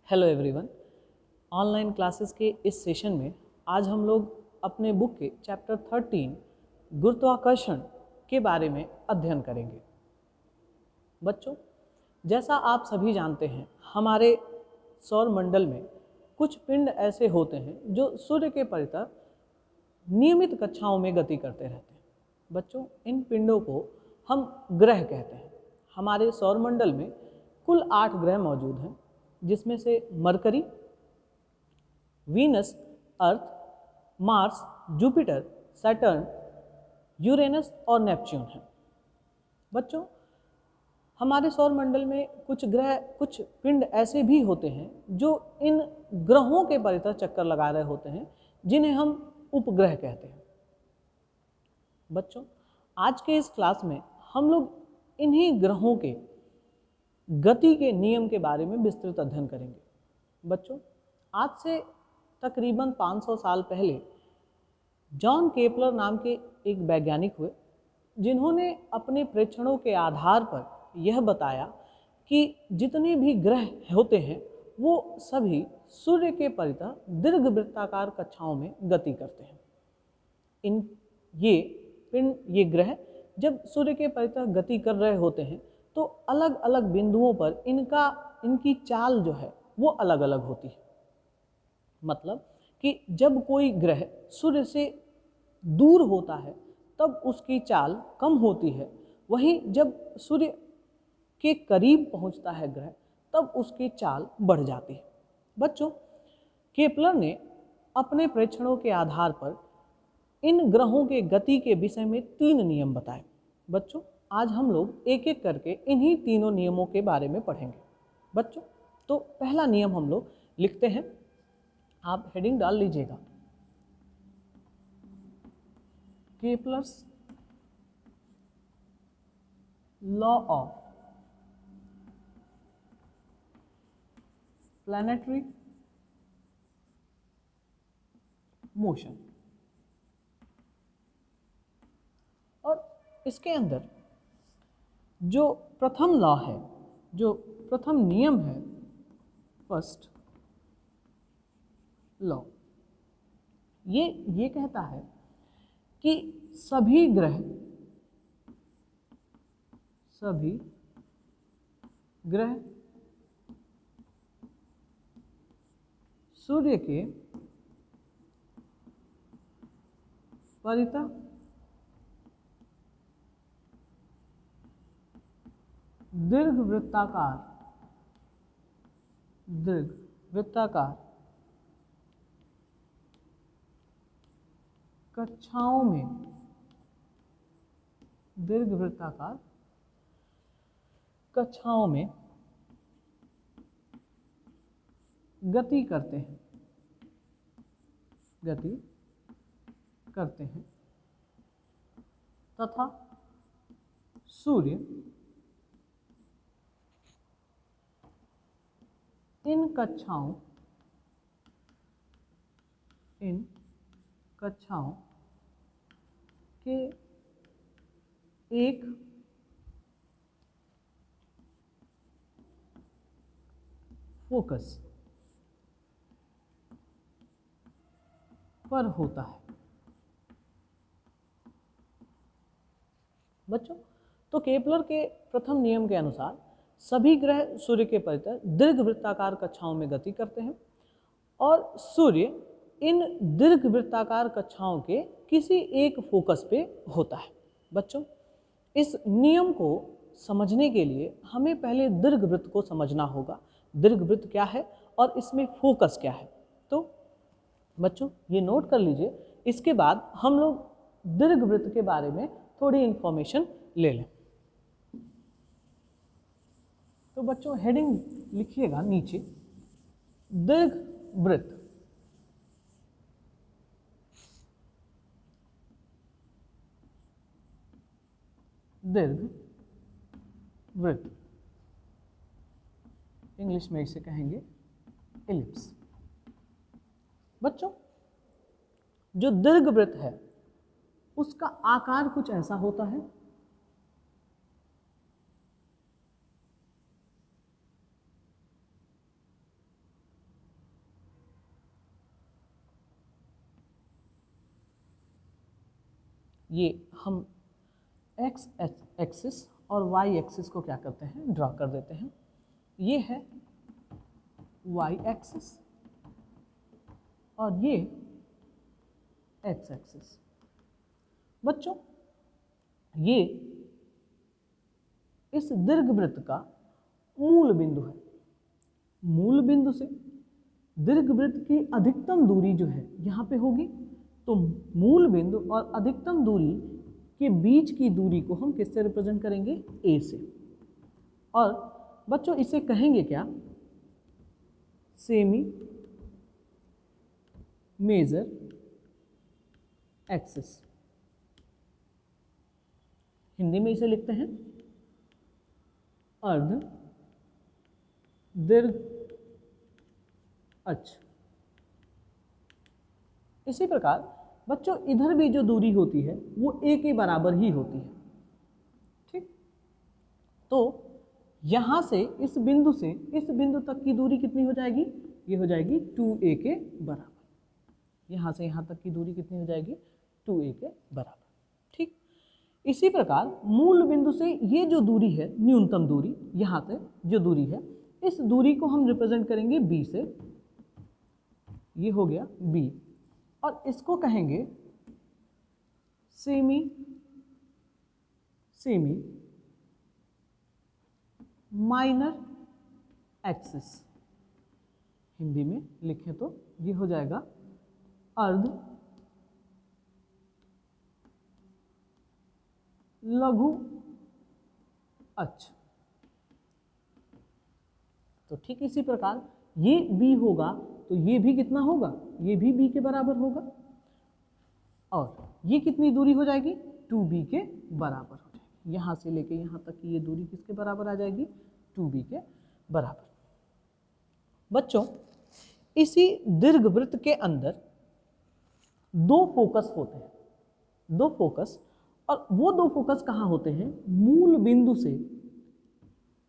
Hello everyone. Online classes के इस session में आज हम लोग अपने बुक के चैप्टर 13 गुरुत्वाकर्षण के बारे में अध्ययन करेंगे। बच्चों, जैसा आप सभी जानते हैं, हमारे सौर मंडल में कुछ पिंड ऐसे होते हैं जो सूर्य के परितः नियमित कक्षाओं में गति करते रहते हैं। बच्चों, इन पिंडों को हम ग्रह कहते हैं। हमारे सौर मंडल में कुल 8 ग्रह मौजूद हैं, जिसमें से मरकरी, वीनस, अर्थ, मार्स, जुपिटर, सैटर्न, यूरेनस और नेपच्यून हैं। बच्चों, हमारे सौर मंडल में कुछ पिंड ऐसे भी होते हैं जो इन ग्रहों के परितः चक्कर लगा रहे होते हैं, जिन्हें हम उपग्रह कहते हैं। बच्चों, आज के इस क्लास में हम लोग इन्हीं ग्रहों के गति के नियम के बारे में विस्तृत अध्ययन करेंगे। बच्चों, आज से तकरीबन 500 साल पहले जॉन केपलर नाम के एक वैज्ञानिक हुए, जिन्होंने अपने प्रेक्षणों के आधार पर यह बताया कि जितने भी ग्रह होते हैं वो सभी सूर्य के परितः दीर्घवृत्ताकार कक्षाओं में गति करते हैं। ये ग्रह जब सूर्य के परितः गति कर रहे होते हैं तो अलग अलग बिंदुओं पर इनकी चाल जो है वो अलग अलग होती है। मतलब कि जब कोई ग्रह सूर्य से दूर होता है तब उसकी चाल कम होती है, वहीं जब सूर्य के करीब पहुंचता है ग्रह तब उसकी चाल बढ़ जाती है। बच्चों, केपलर ने अपने प्रेक्षणों के आधार पर इन ग्रहों के गति के विषय में 3 नियम बताए। बच्चों, आज हम लोग एक एक करके इन्हीं तीनों नियमों के बारे में पढ़ेंगे। बच्चों, तो पहला नियम हम लोग लिखते हैं, आप हेडिंग डाल लीजिएगा, Kepler's law of planetary motion. और इसके अंदर जो प्रथम लॉ है, जो प्रथम नियम है, फर्स्ट लॉ, ये कहता है कि सभी ग्रह सूर्य के परितः दीर्घवृत्ताकार कक्षाओं में गति करते हैं तथा सूर्य इन कक्षाओं के एक फोकस पर होता है। बच्चों, तो केपलर के प्रथम नियम के अनुसार सभी ग्रह सूर्य के परितः दीर्घवृत्ताकार कक्षाओं में गति करते हैं और सूर्य इन दीर्घवृत्ताकार कक्षाओं के किसी एक फोकस पे होता है। बच्चों, इस नियम को समझने के लिए हमें पहले दीर्घवृत्त को समझना होगा। दीर्घवृत्त क्या है और इसमें फोकस क्या है। तो बच्चों, ये नोट कर लीजिए, इसके बाद हम लोग दीर्घवृत्त के बारे में थोड़ी इंफॉर्मेशन ले लें। तो बच्चों, हेडिंग लिखिएगा नीचे, दीर्घवृत्त। दीर्घवृत्त, इंग्लिश में इसे कहेंगे एलिप्स। बच्चों, जो दीर्घवृत्त है उसका आकार कुछ ऐसा होता है। ये हम एक्स एक्सिस और वाई एक्सिस को क्या करते हैं, ड्रा कर देते हैं। ये है वाई एक्सिस और ये एक्स एक्सिस। बच्चों ये इस दीर्घवृत्त का मूल बिंदु है। मूल बिंदु से दीर्घवृत्त की अधिकतम दूरी जो है यहाँ पे होगी। तो मूल बिंदु और अधिकतम दूरी के बीच की दूरी को हम किससे रिप्रेजेंट करेंगे, ए से। और बच्चों इसे कहेंगे क्या, सेमी मेजर एक्सिस। हिंदी में इसे लिखते हैं अर्ध दीर्घ अक्ष। इसी प्रकार बच्चों इधर भी जो दूरी होती है वो ए के बराबर ही होती है। ठीक, तो यहां से इस बिंदु से इस बिंदु तक की दूरी कितनी हो जाएगी, ये हो जाएगी 2a के बराबर। यहां से यहां तक की दूरी कितनी हो जाएगी, 2a के बराबर। ठीक, इसी प्रकार मूल बिंदु से ये जो दूरी है, न्यूनतम दूरी, यहाँ से जो दूरी है, इस दूरी को हम रिप्रेजेंट करेंगे b से। ये हो गया b और इसको कहेंगे सेमी माइनर एक्सिस। हिंदी में लिखें तो ये हो जाएगा अर्ध लघु अक्ष। तो ठीक इसी प्रकार ये b होगा तो ये भी कितना होगा, ये भी b के बराबर होगा। और ये कितनी दूरी हो जाएगी, 2b के बराबर हो जाएगी। यहाँ से लेके यहाँ तक की ये दूरी किसके बराबर आ जाएगी, 2b के बराबर। बच्चों इसी दीर्घवृत्त के अंदर दो फोकस होते हैं, दो फोकस। और वो दो फोकस कहाँ होते हैं, मूल बिंदु से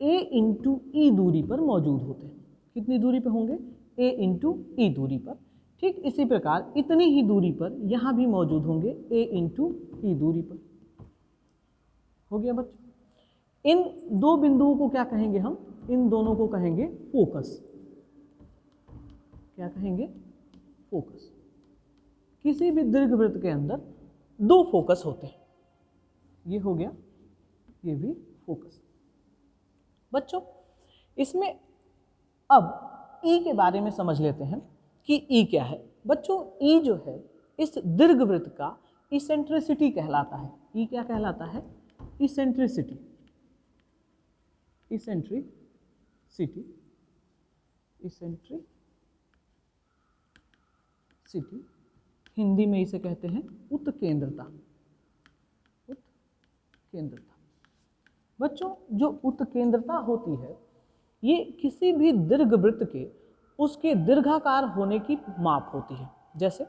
a इंटू ई दूरी पर मौजूद होते हैं। कितनी दूरी पर होंगे, a इंटू ई दूरी पर। ठीक इसी प्रकार इतनी ही दूरी पर यहाँ भी मौजूद होंगे a इंटू ई दूरी पर। हो गया बच्चों। इन दो बिंदुओं को क्या कहेंगे हम, इन दोनों को कहेंगे फोकस। क्या कहेंगे, फोकस। किसी भी दीर्घवृत्त के अंदर दो फोकस होते हैं। ये हो गया, ये भी फोकस। बच्चों इसमें अब E के बारे में समझ लेते हैं कि E क्या है। बच्चों E जो है इस दीर्घवृत्त का इसेंट्रिसिटी कहलाता है। E क्या कहलाता है, इसेंट्रिसिटी। इसेंट्रिसिटी, इसेंट्रिसिटी हिंदी में इसे कहते हैं उत्केंद्रता। उत्केंद्रता। बच्चों जो उत्केंद्रता होती है ये किसी भी दीर्घवृत्त के उसके दीर्घाकार होने की माप होती है। जैसे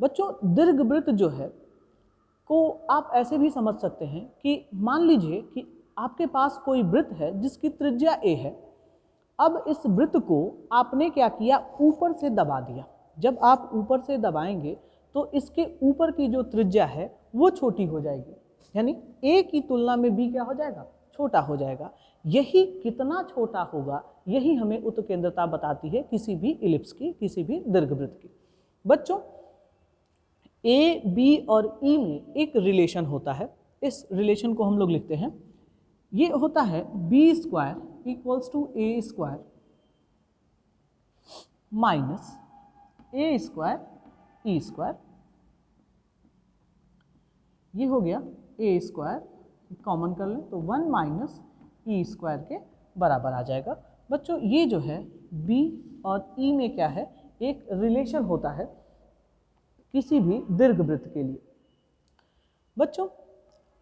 बच्चों दीर्घवृत्त जो है को आप ऐसे भी समझ सकते हैं कि मान लीजिए कि आपके पास कोई वृत्त है जिसकी त्रिज्या a है। अब इस वृत्त को आपने क्या किया, ऊपर से दबा दिया। जब आप ऊपर से दबाएंगे तो इसके ऊपर की जो त्रिज्या है वो छोटी हो जाएगी, यानी a की तुलना में b क्या हो जाएगा, छोटा हो जाएगा। यही कितना छोटा होगा यही हमें उत्केंद्रता बताती है किसी भी इलिप्स की, किसी भी दीर्घवृत्त की। बच्चों ए, बी और ई में एक रिलेशन होता है। इस रिलेशन को हम लोग लिखते हैं, ये होता है b square equals to A square minus a square e square. ये हो गया ए स्क्वायर, कॉमन कर लें तो 1 माइनस ई स्क्वायर के बराबर आ जाएगा। बच्चों ये जो है बी और ई में क्या है, एक रिलेशन होता है किसी भी दीर्घवृत्त के लिए। बच्चों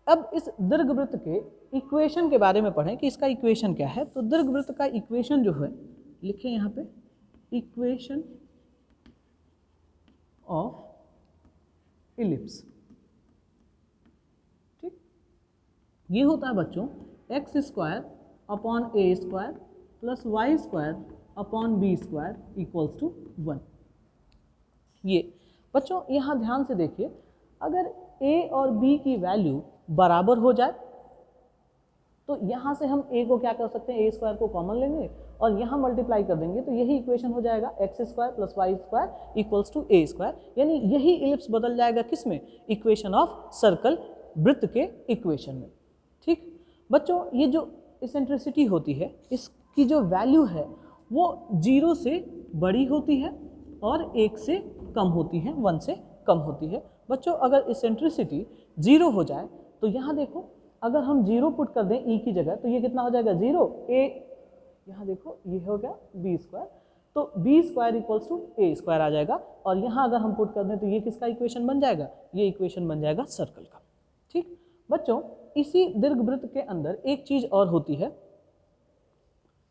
अब इस दीर्घवृत्त के इक्वेशन के बारे में पढ़ें कि इसका इक्वेशन क्या है। तो दीर्घवृत्त का इक्वेशन जो है लिखें यहाँ पे, इक्वेशन ऑफ इलिप्स। ठीक, ये होता है बच्चों x square upon a square plus y square upon b square equals to 1। ये बच्चों यहाँ ध्यान से देखिए, अगर ए और बी की वैल्यू बराबर हो जाए तो यहाँ से हम ए को क्या कर सकते हैं, ए स्क्वायर को कॉमन लेंगे और यहाँ मल्टीप्लाई कर देंगे तो यही इक्वेशन हो जाएगा x square plus y square equals to A square, यानी यही इलिप्स बदल जाएगा किस में, इक्वेशन ऑफ सर्कल, वृत्त के इक्वेशन में। ठीक बच्चों, ये जो इसेंट्रिसिटी होती है इसकी जो वैल्यू है वो 0 से बड़ी होती है और 1 से कम होती है, 1 से कम होती है। बच्चों अगर इसेंट्रिसिटी 0 हो जाए तो यहाँ देखो, अगर हम 0 पुट कर दें ई की जगह तो ये कितना हो जाएगा 0, ए यहाँ देखो ये हो गया बी स्क्वायर, तो B square equals to A square आ जाएगा और यहाँ अगर हम पुट कर दें तो ये किसका इक्वेशन बन जाएगा, ये इक्वेशन बन जाएगा सर्कल का। ठीक बच्चों, इसी दीर्घवृत्त के अंदर एक चीज और होती है,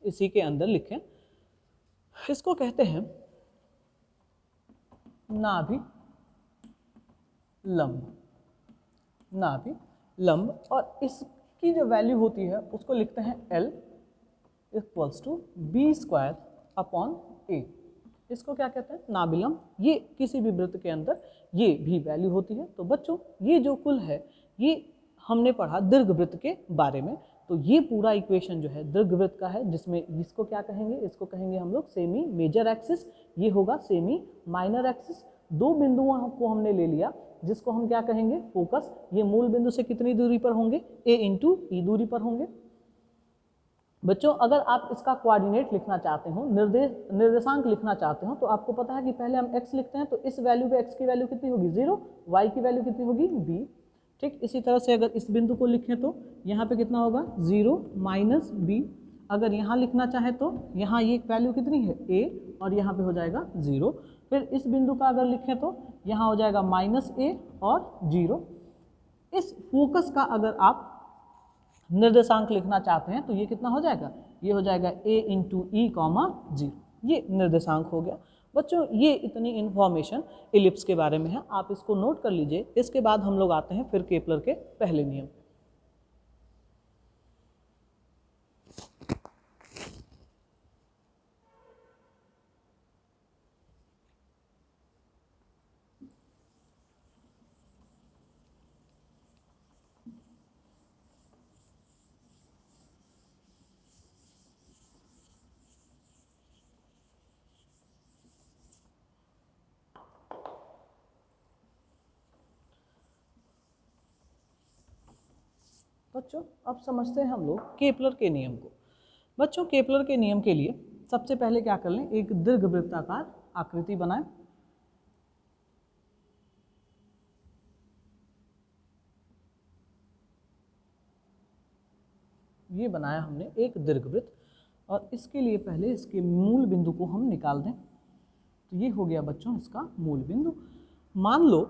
इसी के अंदर लिखें, इसको कहते हैं नाभि लंब, नाभि लंब, और इसकी जो वैल्यू होती है उसको लिखते हैं L equals to B square upon A. इसको क्या कहते हैं, नाभिलंब। ये किसी भी वृत्त के अंदर ये भी वैल्यू होती है। तो बच्चों ये जो कुल है ये हमने पढ़ा दीर्घवृत्त के बारे में, तो ये पूरा इक्वेशन जो है दीर्घवृत्त का है, जिसमें इसको क्या कहेंगे, इसको कहेंगे हम लोग सेमी मेजर एक्सिस, ये होगा सेमी माइनर एक्सिस। दो बिंदुओं को हमने ले लिया जिसको हम क्या कहेंगे, फोकस। ये मूल बिंदु से कितनी दूरी पर होंगे, a इंटू ई दूरी पर होंगे। बच्चों अगर आप इसका कोऑर्डिनेट लिखना चाहते हो, निर्देशांक लिखना चाहते हो, तो आपको पता है कि पहले हम x लिखते हैं, तो इस वैल्यू पे x की वैल्यू कितनी होगी 0, y की वैल्यू कितनी होगी b। ठीक, इसी तरह से अगर इस बिंदु को लिखें तो यहाँ पे कितना होगा 0 माइनस बी। अगर यहाँ लिखना चाहे तो यहाँ ये वैल्यू कितनी है a और यहाँ पे हो जाएगा 0। फिर इस बिंदु का अगर लिखें तो यहाँ हो जाएगा माइनस a और 0। इस फोकस का अगर आप निर्देशांक लिखना चाहते हैं तो ये कितना हो जाएगा, ये हो जाएगा a इंटू ई कॉमा 0, ये निर्देशांक हो गया। बच्चों ये इतनी इन्फॉर्मेशन इलिप्स के बारे में है, आप इसको नोट कर लीजिए। इसके बाद हम लोग आते हैं फिर केपलर के पहले नियम। बच्चों अब समझते हैं हम लोग केपलर के नियम को। बच्चों केपलर के नियम के लिए सबसे पहले क्या कर लें, एक दीर्घवृत्ताकार आकृति बनाएं। ये बनाया हमने एक दीर्घवृत्त, और इसके लिए पहले इसके मूल बिंदु को हम निकाल दें। तो ये हो गया बच्चों इसका मूल बिंदु। मान लो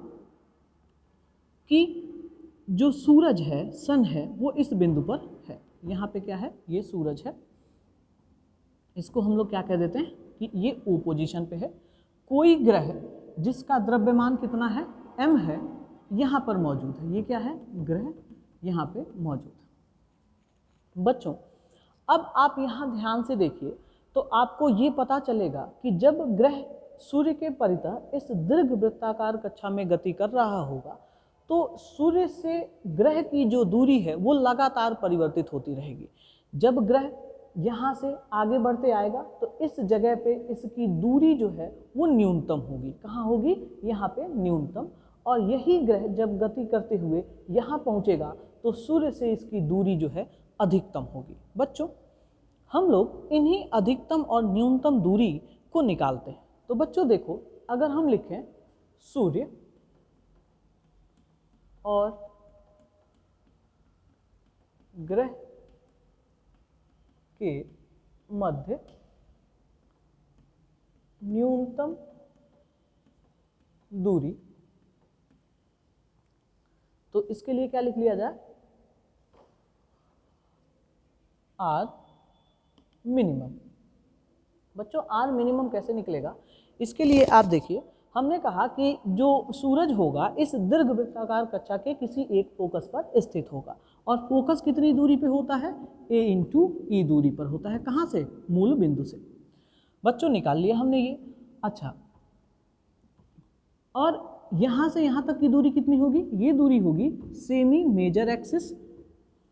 कि जो सूरज है, सन है, वो इस बिंदु पर है। यहाँ पे क्या है, ये सूरज है, इसको हम लोग क्या कह देते हैं कि ये ओ पोजीशन पे है। कोई ग्रह जिसका द्रव्यमान कितना है, m है, यहाँ पर मौजूद है। ये क्या है, ग्रह यहाँ पे मौजूद है। बच्चों अब आप यहाँ ध्यान से देखिए तो आपको ये पता चलेगा कि जब ग्रह सूर्य के परितः इस दीर्घवृत्ताकार कक्षा में गति कर रहा होगा तो सूर्य से ग्रह की जो दूरी है वो लगातार परिवर्तित होती रहेगी। जब ग्रह यहाँ से आगे बढ़ते आएगा तो इस जगह पे इसकी दूरी जो है वो न्यूनतम होगी। कहाँ होगी, यहाँ पे न्यूनतम। और यही ग्रह जब गति करते हुए यहाँ पहुँचेगा तो सूर्य से इसकी दूरी जो है अधिकतम होगी। बच्चों हम लोग इन्हीं अधिकतम और न्यूनतम दूरी को निकालते हैं। तो बच्चों देखो, अगर हम लिखें सूर्य और ग्रह के मध्य न्यूनतम दूरी, तो इसके लिए क्या लिख लिया जाए, आर मिनिमम। बच्चों आर मिनिमम कैसे निकलेगा, इसके लिए आप देखिए, हमने कहा कि जो सूरज होगा इस दीर्घवृत्ताकार कक्षा के किसी एक फोकस पर स्थित होगा, और फोकस कितनी दूरी पे होता है, a इंटू ई दूरी पर होता है। कहाँ से, मूल बिंदु से। बच्चों निकाल लिया हमने ये। अच्छा, और यहाँ से यहाँ तक की दूरी कितनी होगी? ये दूरी होगी सेमी मेजर एक्सिस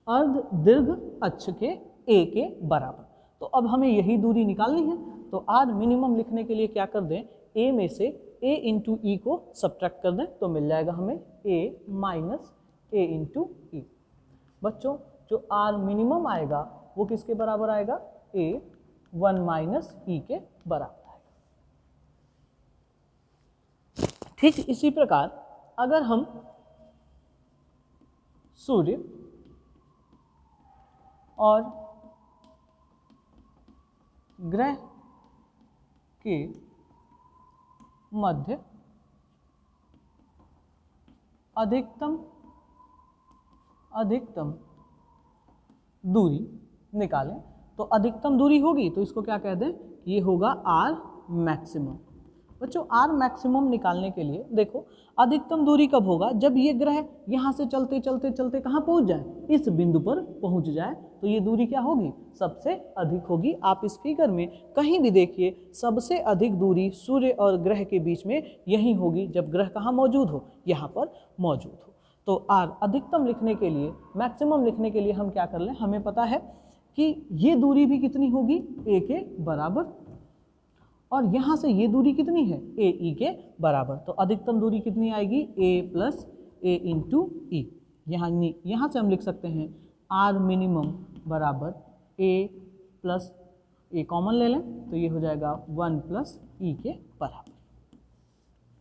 अर्ध दीर्घ अक्ष के ए के बराबर। तो अब हमें यही दूरी निकालनी है, तो आर मिनिमम लिखने के लिए क्या कर दें, ए में से ए इंटू ई को सब्ट्रैक्ट कर दें, तो मिल जाएगा हमें ए माइनस ए इंटू ई। बच्चों जो आर मिनिमम आएगा वो किसके बराबर आएगा? ए 1 माइनस ई के बराबर आएगा। ठीक इसी प्रकार अगर हम सूर्य और ग्रह के मध्य अधिकतम दूरी निकालें, तो अधिकतम दूरी होगी तो इसको क्या कह दें, ये होगा आर मैक्सिमम। बच्चों आर मैक्सिमम निकालने के लिए देखो अधिकतम दूरी कब होगा? जब ये ग्रह यहाँ से चलते चलते चलते कहाँ पहुँच जाए? इस बिंदु पर पहुँच जाए, तो ये दूरी क्या होगी? सबसे अधिक होगी। आप इस फिगर में कहीं भी देखिए, सबसे अधिक दूरी सूर्य और ग्रह के बीच में यही होगी, जब ग्रह कहाँ मौजूद हो? यहाँ पर मौजूद हो। तो आर अधिकतम लिखने के लिए, मैक्सिमम लिखने के लिए हम क्या कर लें, हमें पता है कि ये दूरी भी कितनी होगी? ए के बराबर, और यहाँ से ये दूरी कितनी है? ए ई के बराबर। तो अधिकतम दूरी कितनी आएगी? ए प्लस ए इंटू ई। यहाँ से हम लिख सकते हैं आर मिनिमम बराबर ए प्लस ए कॉमन ले लें, तो ये हो जाएगा 1 प्लस ई के बराबर।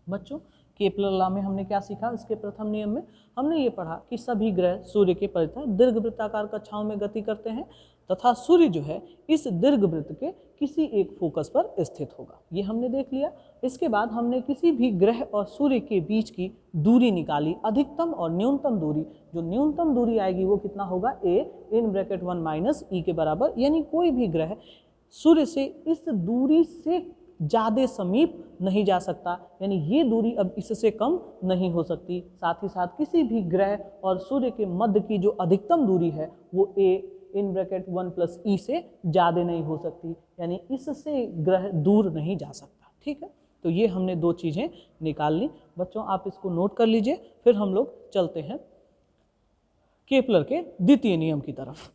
बच्चों केपलर लॉ में हमने क्या सीखा? इसके प्रथम नियम में हमने ये पढ़ा कि सभी ग्रह सूर्य के परितः दीर्घवृत्ताकार कक्षाओं में गति करते हैं तथा सूर्य जो है इस दीर्घवृत्त के किसी एक फोकस पर स्थित होगा। ये हमने देख लिया। इसके बाद हमने किसी भी ग्रह और सूर्य के बीच की दूरी निकाली, अधिकतम और न्यूनतम दूरी। जो न्यूनतम दूरी आएगी वो कितना होगा? ए इन ब्रैकेट 1 माइनस ई के बराबर, यानी कोई भी ग्रह सूर्य से इस दूरी से ज़्यादा समीप नहीं जा सकता, यानी ये दूरी अब इससे कम नहीं हो सकती। साथ ही साथ किसी भी ग्रह और सूर्य के मध्य की जो अधिकतम दूरी है वो ए इन ब्रैकेट 1 प्लस ई से ज़्यादा नहीं हो सकती, यानी इससे ग्रह दूर नहीं जा सकता। ठीक है, तो ये हमने दो चीज़ें निकाल ली। बच्चों आप इसको नोट कर लीजिए, फिर हम लोग चलते हैं केपलर के द्वितीय नियम की तरफ।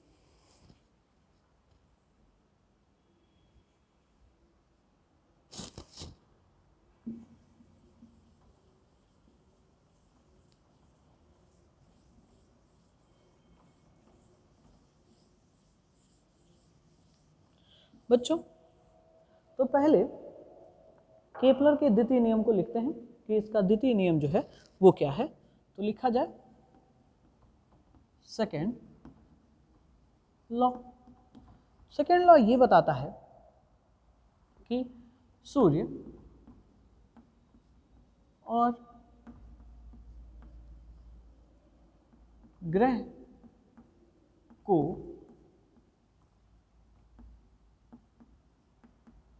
बच्चों तो पहले केपलर के द्वितीय नियम को लिखते हैं कि इसका द्वितीय नियम जो है वो क्या है। तो लिखा जाए सेकेंड लॉ। सेकेंड लॉ ये बताता है कि सूर्य और ग्रह को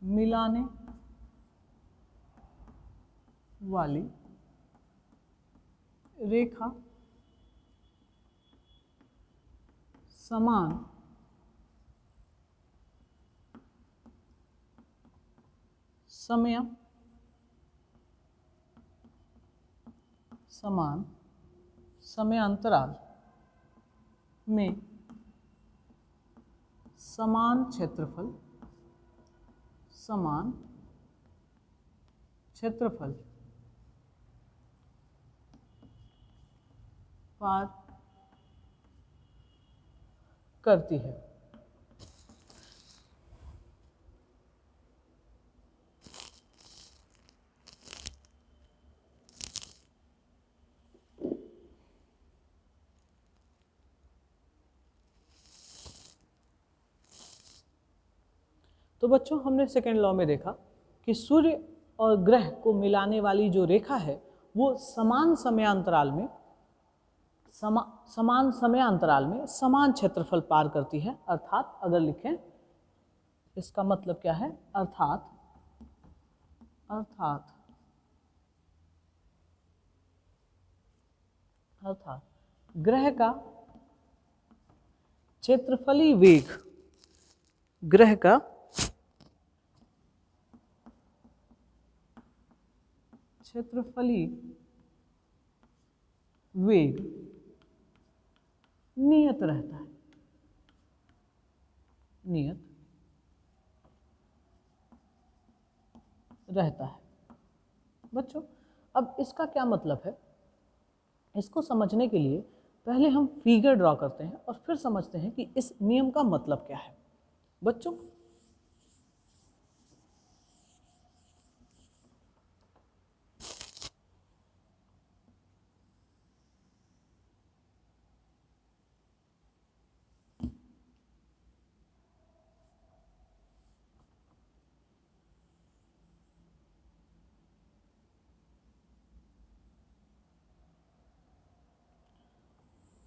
मिलाने वाली रेखा समान समयांतराल में समान क्षेत्रफल पार करती है। तो बच्चों हमने सेकेंड लॉ में देखा कि सूर्य और ग्रह को मिलाने वाली जो रेखा है वो समान समयांतराल में समान क्षेत्रफल पार करती है। अर्थात अगर लिखें इसका मतलब क्या है? अर्थात ग्रह का क्षेत्रफली वेग वेग नियत रहता है, नियत रहता है। बच्चों अब इसका क्या मतलब है, इसको समझने के लिए पहले हम फिगर ड्रॉ करते हैं और फिर समझते हैं कि इस नियम का मतलब क्या है। बच्चों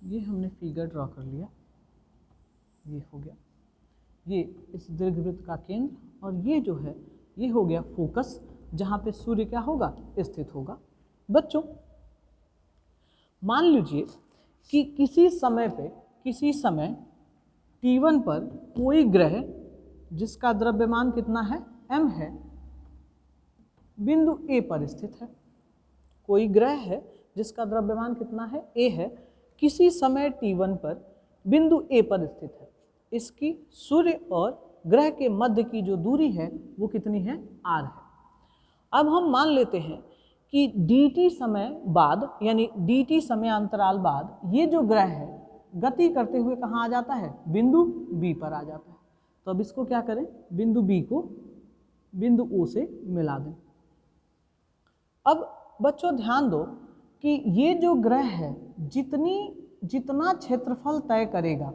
ये हमने फिगर ड्रॉ कर लिया, ये हो गया, ये इस दीर्घवृत्त का केंद्र, और ये जो है ये हो गया फोकस, जहाँ पे सूर्य क्या होगा, स्थित होगा। बच्चों मान लीजिए कि किसी समय पे, किसी समय T1 पर कोई ग्रह जिसका द्रव्यमान कितना है, m है, बिंदु A पर स्थित है। कोई ग्रह है जिसका द्रव्यमान कितना है, A है, किसी समय T1 पर बिंदु A पर स्थित है। इसकी सूर्य और ग्रह के मध्य की जो दूरी है वो कितनी है, r है। अब हम मान लेते हैं कि dt समय बाद, यानी dt समय अंतराल बाद, ये जो ग्रह है गति करते हुए कहाँ आ जाता है, बिंदु B पर आ जाता है। तो अब इसको क्या करें, बिंदु B को बिंदु O से मिला दें। अब बच्चों ध्यान दो कि ये जो ग्रह है जितना क्षेत्रफल तय करेगा,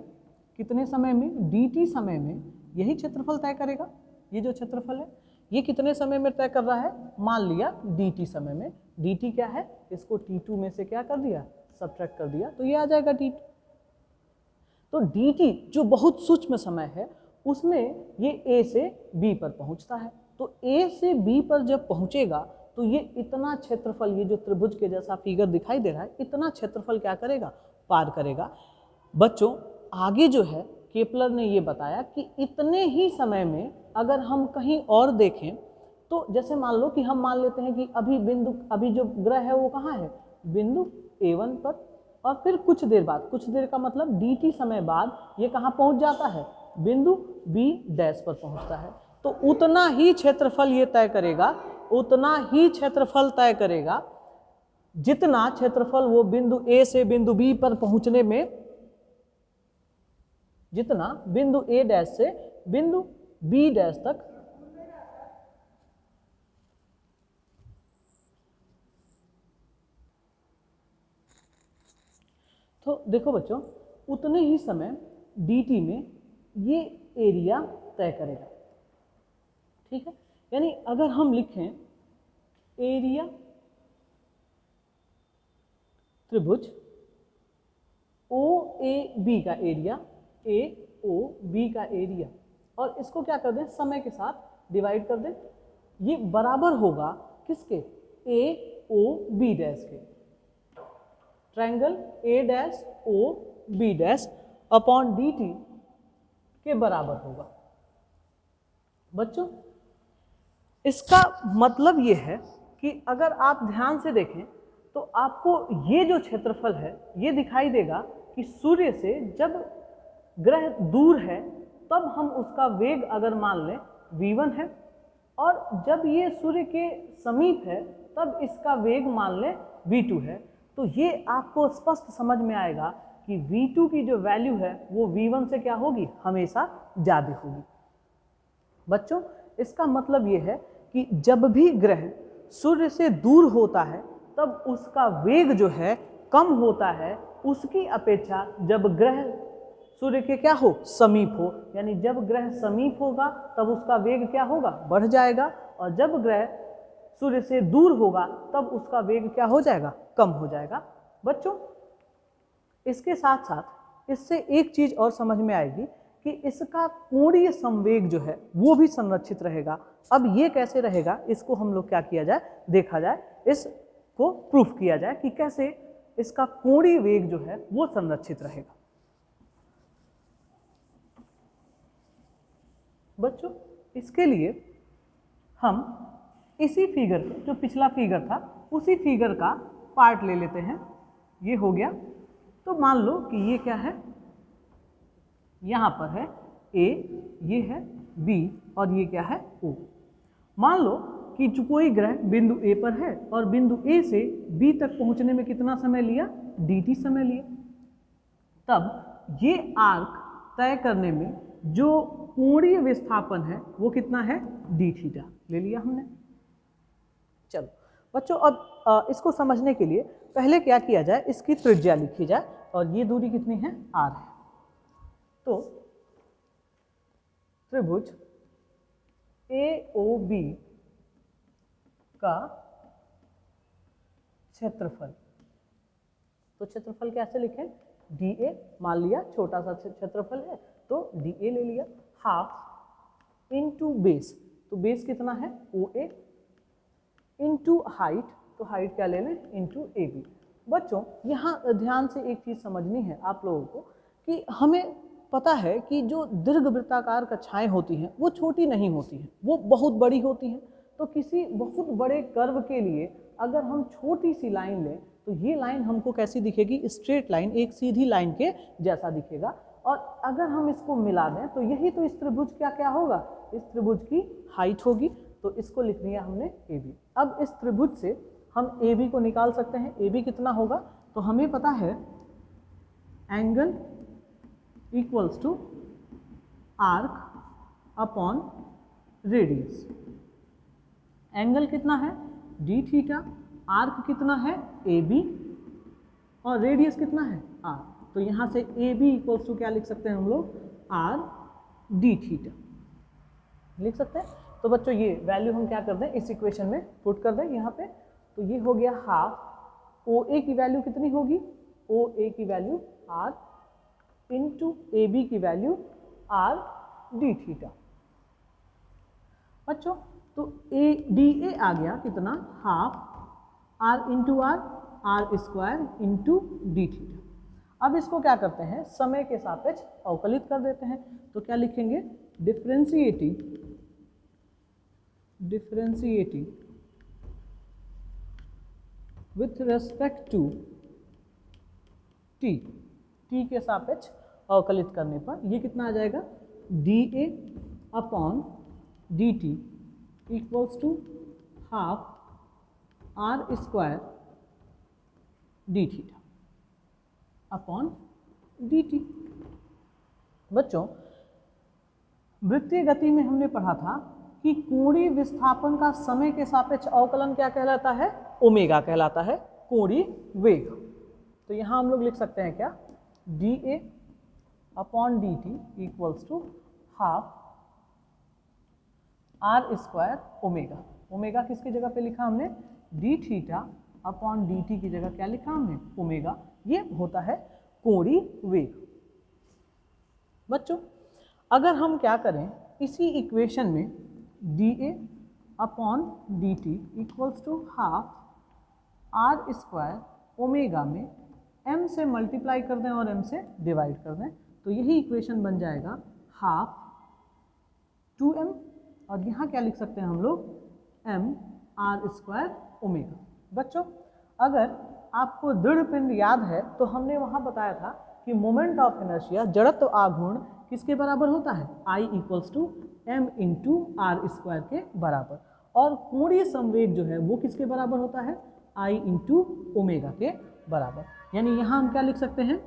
कितने समय में, dt समय में यही क्षेत्रफल तय करेगा। ये जो क्षेत्रफल है ये कितने समय में तय कर रहा है, मान लिया dt समय में। dt क्या है, इसको t2 में से क्या कर दिया, सब्ट्रैक्ट कर दिया, तो ये आ जाएगा dt। तो dt जो बहुत सूक्ष्म समय है उसमें ये a से b पर पहुंचता है। तो a से b पर जब पहुंचेगा तो ये इतना क्षेत्रफल, ये जो त्रिभुज के जैसा फिगर दिखाई दे रहा है, इतना क्षेत्रफल क्या करेगा, पार करेगा। बच्चों आगे जो है केपलर ने ये बताया कि इतने ही समय में अगर हम कहीं और देखें, तो जैसे मान लो कि हम मान लेते हैं कि अभी जो ग्रह है वो कहाँ है, बिंदु A1 पर, और फिर कुछ देर बाद, कुछ देर का मतलब dt समय बाद ये कहाँ पहुँच जाता है, बिंदु B डैश पर पहुँचता है। तो उतना ही क्षेत्रफल ये तय करेगा, उतना ही क्षेत्रफल तय करेगा जितना क्षेत्रफल वो बिंदु A से बिंदु B पर पहुंचने में, जितना बिंदु A डैश से बिंदु B डैश तक तो देखो बच्चों उतने ही समय dt में ये एरिया तय करेगा। ठीक है, यानी अगर हम लिखें एरिया त्रिभुज OAB का एरिया, AOB का एरिया, और इसको क्या कर दें, समय के साथ डिवाइड कर दें, ये बराबर होगा किसके, AOB डैश के, triangle A dash OB dash upon dt के बराबर होगा। बच्चों इसका मतलब ये है कि अगर आप ध्यान से देखें तो आपको ये जो क्षेत्रफल है ये दिखाई देगा कि सूर्य से जब ग्रह दूर है तब हम उसका वेग अगर मान लें v1 है, और जब ये सूर्य के समीप है तब इसका वेग मान लें v2 है। तो ये आपको स्पष्ट समझ में आएगा कि v2 की जो वैल्यू है वो v1 से क्या होगी, हमेशा ज़्यादा होगी। बच्चों इसका मतलब ये है कि जब भी ग्रह सूर्य से दूर होता है तब उसका वेग जो है कम होता है उसकी अपेक्षा जब ग्रह सूर्य के क्या हो, समीप हो। यानी जब ग्रह समीप होगा तब उसका वेग क्या होगा, बढ़ जाएगा, और जब ग्रह सूर्य से दूर होगा तब उसका वेग क्या हो जाएगा, कम हो जाएगा। बच्चों इसके साथ साथ इससे एक चीज और समझ में आएगी कि इसका कोणीय संवेग जो है वो भी संरक्षित रहेगा। अब ये कैसे रहेगा, इसको हम लोग क्या किया जाए, देखा जाए, इसको प्रूफ किया जाए कि कैसे इसका कोणीय वेग जो है वो संरक्षित रहेगा। बच्चों इसके लिए हम इसी फिगर, जो पिछला फिगर था उसी फिगर का पार्ट ले लेते हैं। ये हो गया। तो मान लो कि ये क्या है, यहाँ पर है A, ये है B और ये क्या है O। मान लो कि जो कोई ग्रह बिंदु A पर है और बिंदु A से B तक पहुंचने में कितना समय लिया, dt समय लिया। तब ये आर्क तय करने में जो कोणीय विस्थापन है वो कितना है, d थीटा ले लिया हमने। चलो बच्चों, अब इसको समझने के लिए पहले क्या किया जाए, इसकी त्रिज्या लिखी जाए और ये दूरी कितनी है, r है। तो त्रिभुज AOB का क्षेत्रफल, तो क्षेत्रफल कैसे लिखें, dA, मान लिया छोटा सा क्षेत्रफल है तो dA ले लिया, हाफ इंटू बेस, तो बेस कितना है OA, इंटू हाइट, तो हाइट क्या ले लें, इंटू AB। बच्चों यहाँ ध्यान से एक चीज़ समझनी है आप लोगों को कि हमें पता है कि जो दीर्घवृत्ताकार कक्षाएं होती हैं वो छोटी नहीं होती हैं, वो बहुत बड़ी होती हैं। तो किसी बहुत बड़े कर्व के लिए अगर हम छोटी सी लाइन लें तो ये लाइन हमको कैसी दिखेगी, स्ट्रेट लाइन, एक सीधी लाइन के जैसा दिखेगा। और अगर हम इसको मिला दें तो यही तो इस त्रिभुज क्या क्या होगा, इस त्रिभुज की हाइट होगी। तो इसको लिख लिया हमने AB। अब इस त्रिभुज से हम AB को निकाल सकते हैं। AB कितना होगा, तो हमें पता है angle equals to arc upon radius. Angle कितना है d थीटा, आर्क कितना है AB और रेडियस कितना है r। तो यहाँ से AB इक्वल्स टू क्या लिख सकते हैं हम लोग, r d थीटा लिख सकते हैं। तो बच्चों ये वैल्यू हम क्या कर दें, इस इक्वेशन में पुट कर दें यहाँ पे। तो ये हो गया हाफ, OA की वैल्यू कितनी होगी, OA की वैल्यू r इंटू AB की वैल्यू r d थीटा। बच्चों तो DA आ गया कितना, half r into r square into d theta. अब इसको क्या करते हैं, समय के सापेक्ष अवकलित कर देते हैं। तो क्या लिखेंगे, differentiating with respect to t, t के सापेक्ष अवकलित करने पर ये कितना आ जाएगा, dA upon dt equals to half r square d theta upon dt। बच्चों वृत्तीय गति में हमने पढ़ा था कि कोणीय विस्थापन का समय के सापेक्ष अवकलन क्या कहलाता है, ओमेगा कहलाता है, कोणीय वेग। तो यहाँ हम लोग लिख सकते हैं क्या, dA upon dt equals to half r square omega. Omega किसकी जगह पे लिखा हमने, d थीटा अपॉन dt की जगह क्या लिखा हमने, ओमेगा। ये होता है कोणीय वेग। बच्चों अगर हम क्या करें, इसी इक्वेशन में dA upon dt equals to half r square omega में m से मल्टीप्लाई कर दें और m से डिवाइड कर दें, तो यही इक्वेशन बन जाएगा हाफ 2m, और यहाँ क्या लिख सकते हैं हम लोग, m r स्क्वायर ओमेगा। बच्चों अगर आपको दृढ़ पिंड याद है तो हमने वहाँ बताया था कि मोमेंट ऑफ इनर्शिया, जड़त्व आघूर्ण किसके बराबर होता है, I equals to m into r square के बराबर, और कोणीय संवेग जो है वो किसके बराबर होता है, I इंटू ओमेगा के बराबर। यानी यहाँ हम क्या लिख सकते हैं,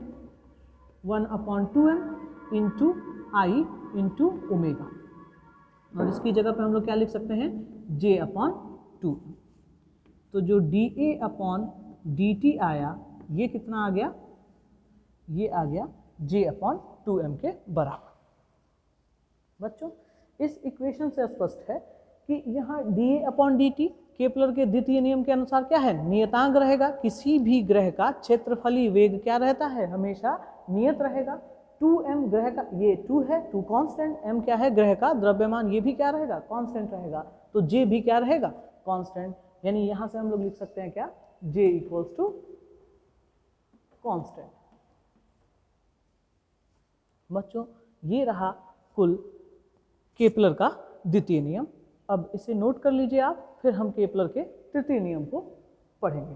1/2m इंटू आई इंटू ओमेगा, और इसकी जगह पे हम लोग क्या लिख सकते हैं, J/2। तो जो dA अपॉन dt आया ये कितना आ गया, ये आ गया J/2m के बराबर। बच्चों इस इक्वेशन से स्पष्ट है कि यहाँ dA अपॉन dt केपलर के द्वितीय नियम के अनुसार क्या है, नियतांक रहेगा। किसी भी ग्रह का क्षेत्रफलीय वेग क्या रहता है, हमेशा नियत रहेगा। 2m ग्रह का, ये 2 है, 2 कांस्टेंट, m क्या है, ग्रह का द्रव्यमान, ये भी क्या रहेगा, कांस्टेंट रहेगा। तो j भी क्या रहेगा, कांस्टेंट। यानी यहाँ से हम लोग लिख सकते हैं क्या, j इक्वल्स टू कांस्टेंट। बच्चों ये रहा कुल केपलर का द्वितीय नियम। अब इसे नोट कर लीजिए आप, फिर हम केपलर के तृतीय नियम को पढ़ेंगे।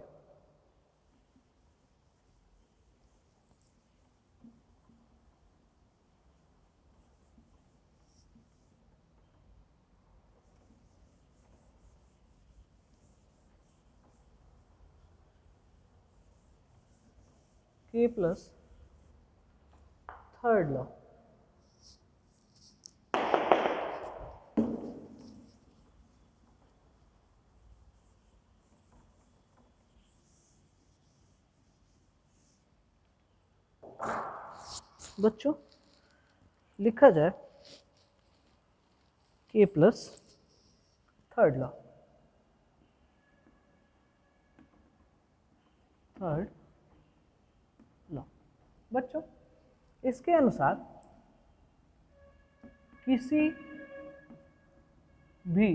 के प्लस थर्ड लॉ। बच्चों लिखा जाए के plus third law, third law. बच्चों इसके अनुसार किसी भी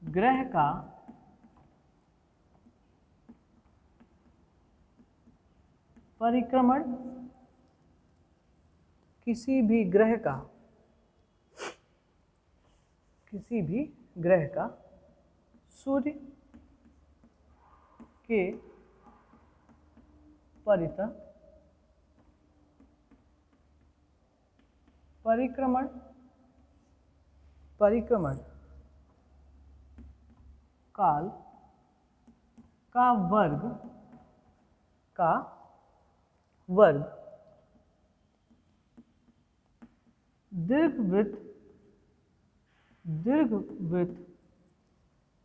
ग्रह का परिक्रमण, किसी भी ग्रह का सूर्य के परितः परिक्रमण काल का वर्ग दीर्घवृत्त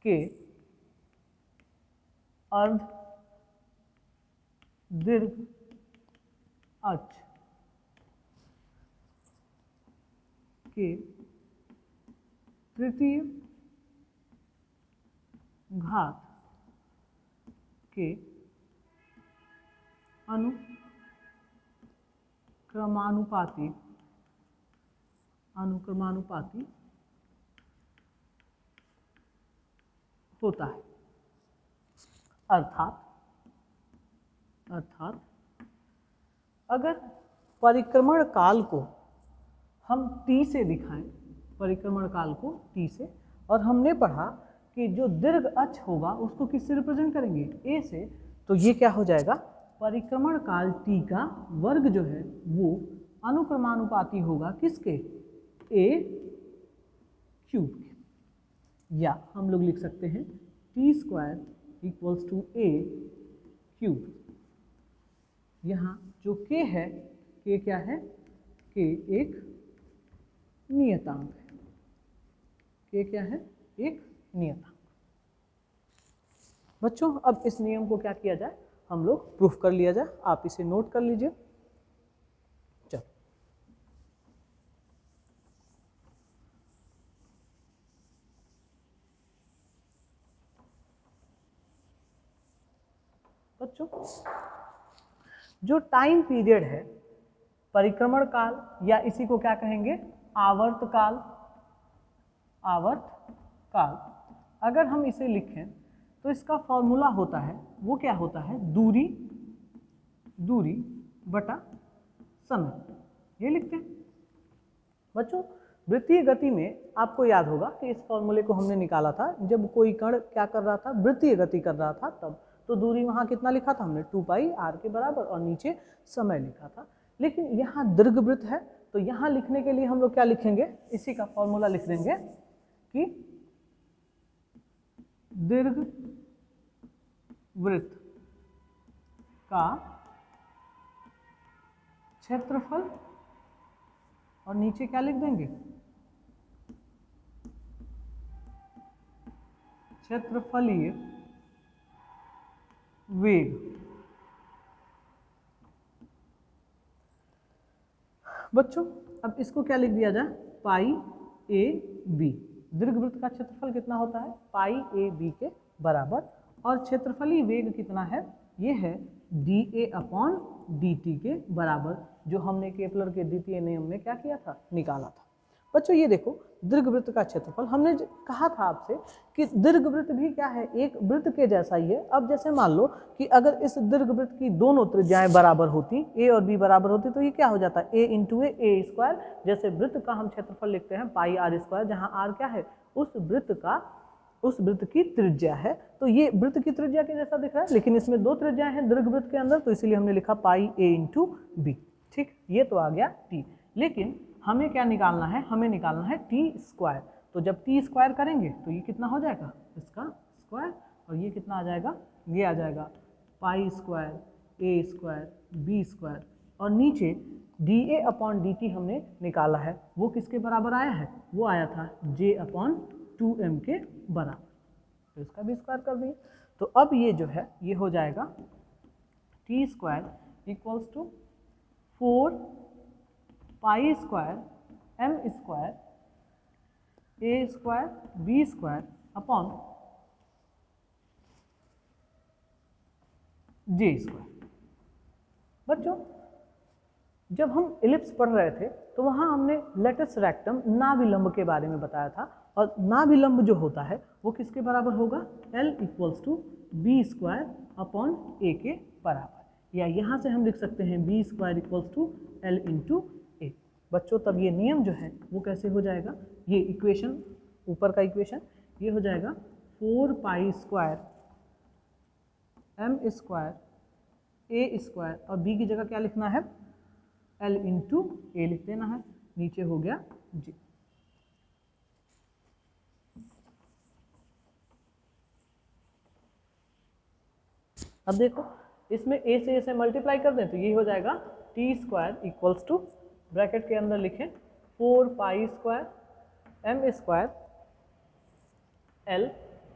के अर्ध दीर्घ अक्ष के तृतीय घात के अनुक्रमानुपाती होता है। अर्थात अगर परिक्रमण काल को हम t से दिखाएं, परिक्रमण काल को t से, और हमने पढ़ा कि जो दीर्घ अक्ष होगा उसको किससे रिप्रेजेंट करेंगे, a से, तो ये क्या हो जाएगा, परिक्रमण काल t का वर्ग जो है वो अनुक्रमानुपाती होगा किसके, a क्यूब के। या हम लोग लिख सकते हैं t square equals to a cube. यहाँ जो k है, k क्या है, k एक नियतांक है, k क्या है, एक नियतांक। बच्चों अब इस नियम को क्या किया जाए, हम लोग प्रूफ कर लिया जाए। आप इसे नोट कर लीजिए। चलो बच्चों जो टाइम पीरियड है परिक्रमण काल, या इसी को क्या कहेंगे, आवर्त काल, अगर हम इसे लिखें तो इसका फॉर्मूला होता है, वो क्या होता है, दूरी बटा समय, ये लिखते हैं। बच्चों वृत्तीय गति में आपको याद होगा कि इस फॉर्मूले को हमने निकाला था जब कोई कण क्या कर रहा था, वृत्तीय गति कर रहा था तब। तो दूरी वहाँ कितना लिखा था हमने, 2 पाई r के बराबर, और नीचे समय लिखा था। लेकिन यहाँ दीर्घवृत्त है, तो यहाँ लिखने के लिए हम लोग क्या लिखेंगे, इसी का फॉर्मूला लिख देंगे कि दीर्घवृत्त का क्षेत्रफल, और नीचे क्या लिख देंगे, क्षेत्रफलीय वेग। बच्चों अब इसको क्या लिख दिया जाए, पाई a b। दीर्घवृत्त का क्षेत्रफल कितना होता है, पाई a b के बराबर, और क्षेत्रफलीय वेग कितना है, ये है dA अपॉन dt के बराबर, जो हमने केपलर के द्वितीय नियम में क्या किया था, निकाला था। बच्चों ये देखो दीर्घवृत्त का क्षेत्रफल, हमने कहा था आपसे कि दीर्घवृत्त भी क्या है, एक वृत्त के जैसा ही है। अब जैसे मान लो कि अगर इस दीर्घवृत्त की दोनों त्रिज्याएं बराबर होती, a और b बराबर होती, तो ये क्या हो जाता है, a इंटू a स्क्वायर। जैसे वृत्त का हम क्षेत्रफल लिखते हैं पाई r स्क्वायर, जहाँ r क्या है, उस वृत्त की त्रिज्या है। तो ये वृत्त की त्रिज्या के जैसा दिख रहा है, लेकिन इसमें दो त्रिज्याएं हैं दीर्घवृत्त के अंदर, तो इसीलिए हमने लिखा पाई a इंटू b। ठीक, ये तो आ गया t। लेकिन हमें क्या निकालना है, हमें निकालना है टी स्क्वायर। तो जब टी स्क्वायर करेंगे तो ये कितना हो जाएगा, इसका स्क्वायर, और ये कितना आ जाएगा, ये आ जाएगा pi square a square b square, और नीचे D A upon D T हमने निकाला है, वो किसके बराबर आया है, वो आया था जे अपॉन 2m के बराबर, तो इसका भी स्क्वायर कर दिए। तो अब ये जो है ये हो जाएगा T square equals to 4 pi square M square a square b square upon j square. बच्चों जब हम इलिप्स पढ़ रहे थे तो वहाँ हमने लेटस रेक्टम नाभिलंब के बारे में बताया था, और नाभिलंब जो होता है वो किसके बराबर होगा, L equals to B square upon A के बराबर, या यहाँ से हम लिख सकते हैं B square equals to L into A. बच्चों तब ये नियम जो है वो कैसे हो जाएगा, ये इक्वेशन ऊपर का इक्वेशन ये हो जाएगा 4 pi square M square a square, और बी की जगह क्या लिखना है, L इंटू ए लिख देना है, नीचे हो गया जी। अब देखो इसमें a से मल्टीप्लाई कर दें तो ये हो जाएगा T square equals to, bracket के अंदर लिखें 4 pi square M square L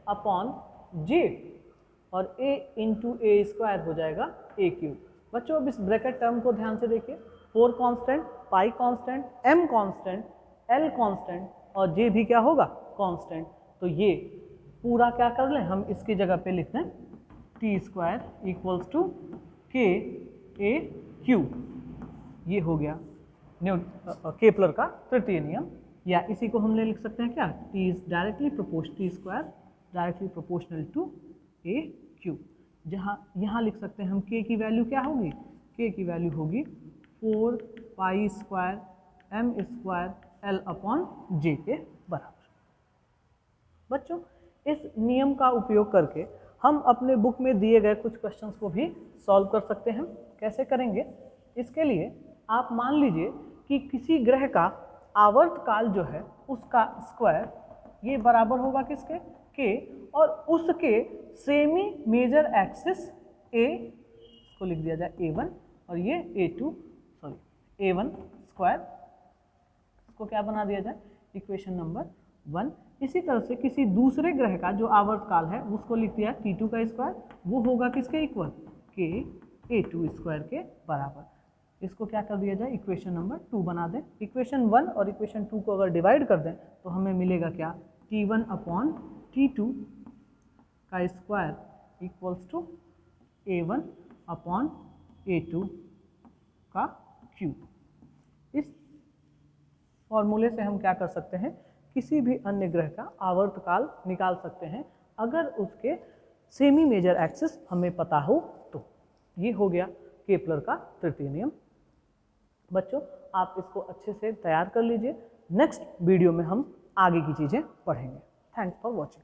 upon J, और a इंटू ए स्क्वायर हो जाएगा ए क्यूब। बच्चों अब इस ब्रैकेट टर्म को ध्यान से देखिए, 4 कांस्टेंट, पाई constant, m constant, L constant, और j भी क्या होगा, कांस्टेंट। तो ये पूरा क्या कर लें, हम इसकी जगह पे लिख दें टी स्क्वायर इक्वल्स टू के ए क्यूब, ये हो गया केपलर का तृतीय नियम, या इसी को हमने लिख सकते हैं क्या, t is directly proportional to a cube, जहाँ यहाँ लिख सकते हैं हम k की वैल्यू क्या होगी, k की वैल्यू होगी 4 pi square M square L upon J के बराबर। बच्चों इस नियम का उपयोग करके हम अपने बुक में दिए गए कुछ क्वेश्चंस को भी सॉल्व कर सकते हैं। कैसे करेंगे, इसके लिए आप मान लीजिए कि किसी ग्रह का आवर्तकाल जो है उसका स्क्वायर ये बराबर होगा किसके, के, और उसके सेमी मेजर एक्सिस ए, इसको लिख दिया जाए a1, और ये a1 स्क्वायर, इसको क्या बना दिया जाए, इक्वेशन नंबर 1। इसी तरह से किसी दूसरे ग्रह का जो आवर्तकाल है उसको लिख दिया T2 का स्क्वायर, वो होगा किसके इक्वल, के A2 स्क्वायर के बराबर। इसको क्या कर दिया जाए, इक्वेशन नंबर 2 बना दें। इक्वेशन 1 और इक्वेशन 2 को अगर डिवाइड कर दें तो हमें मिलेगा क्या, T1 अपॉन T2 का square equals to A1 upon A2 का क्यूब। इस फॉर्मूले से हम क्या कर सकते हैं, किसी भी अन्य ग्रह का आवर्तकाल निकाल सकते हैं अगर उसके सेमी मेजर एक्सिस हमें पता हो तो। ये हो गया केपलर का तृतीय नियम। बच्चों आप इसको अच्छे से तैयार कर लीजिए, नेक्स्ट वीडियो में हम आगे की चीज़ें पढ़ेंगे। Thanks for watching.